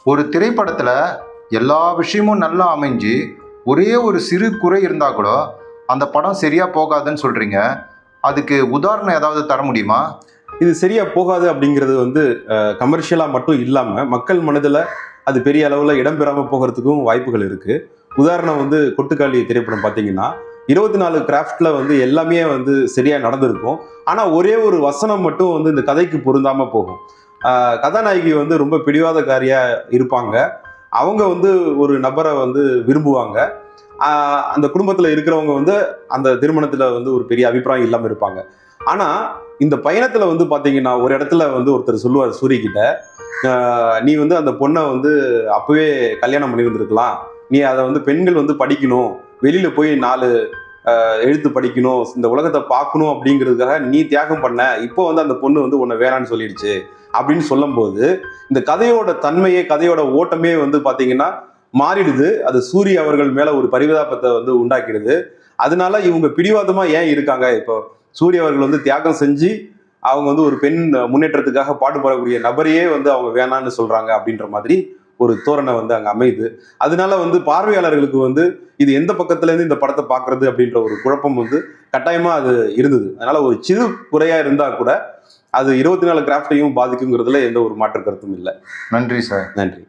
ஒரு திரைப்படத்தில் எல்லா விஷயமும் நல்லா அமைஞ்சு ஒரே ஒரு சிறு குறை இருந்தால் கூட அந்த படம் சரியாக போகாதுன்னு சொல்கிறீங்க. அதுக்கு உதாரணம் ஏதாவது தர முடியுமா? இது சரியா போகாது அப்படிங்கிறது வந்து கமர்ஷியலாக மட்டும் இல்லாமல் மக்கள் மனதில் அது பெரிய அளவில் இடம்பெறாமல் போகிறதுக்கும் வாய்ப்புகள் இருக்குது. உதாரணம் வந்து கொட்டுக்காளி திரைப்படம் பார்த்தீங்கன்னா 24 கிராஃப்ட்ல வந்து எல்லாமே வந்து சரியா நடந்திருக்கும். ஆனால் ஒரே ஒரு வசனம் மட்டும் வந்து இந்த கதைக்கு பொருந்தாமல் போகும். கதாநாயகி வந்து ரொம்ப பிடிவாதக்காரியா இருப்பாங்க. அவங்க வந்து ஒரு நபரை வந்து விரும்புவாங்க. அந்த குடும்பத்தில் இருக்கிறவங்க வந்து அந்த திருமணத்தில் வந்து ஒரு பெரிய அபிப்பிராயம் இல்லாமல் இருப்பாங்க. ஆனால் இந்த பயணத்தில் வந்து பார்த்தீங்கன்னா ஒரு இடத்துல வந்து ஒருத்தர் சொல்லுவார் சூரிய கிட்ட, நீ வந்து அந்த பொண்ணை வந்து அப்பவே கல்யாணம் பண்ணியிருந்திருக்கலாம். நீ அதை வந்து பெண்கள் வந்து படிக்கணும், வெளியில போய் 4 எழுத்து படிக்கணும், இந்த உலகத்தை பார்க்கணும் அப்படிங்கிறதுக்காக நீ தியாகம் பண்ண. இப்போ வந்து அந்த பொண்ணு வந்து உன்னை வேணான்னு சொல்லிடுச்சு அப்படின்னு சொல்லும்போது இந்த கதையோட தன்மையே கதையோட ஓட்டமே வந்து பார்த்தீங்கன்னா மாறிடுது. அது சூரிய அவர்கள் மேல ஒரு பரிதாபத்தை வந்து உண்டாக்கிடுது. அதனால இவங்க பிடிவாதமா ஏன் இருக்காங்க? இப்போ சூரிய அவர்கள் வந்து தியாகம் செஞ்சு அவங்க வந்து ஒரு பெண் முன்னேற்றத்துக்காக பாடுபடக்கூடிய நபரையே வந்து அவங்க வேணான்னு சொல்றாங்க அப்படின்ற மாதிரி ஒரு தோரணை வந்து அங்க அமையுது. அதனால வந்து பார்வையாளர்களுக்கு வந்து இது எந்த பக்கத்துல இருந்து இந்த படத்தை பார்க்கறது அப்படின்ற ஒரு குழப்பம் வந்து கட்டாயமா அது இருந்தது. அதனால ஒரு சிறு குறையா இருந்தா கூட அது 24 கிராஃப்டையும் பாதிக்குங்கிறதுல எந்த ஒரு மாற்று கருத்தும் இல்லை. நன்றி சார். நன்றி.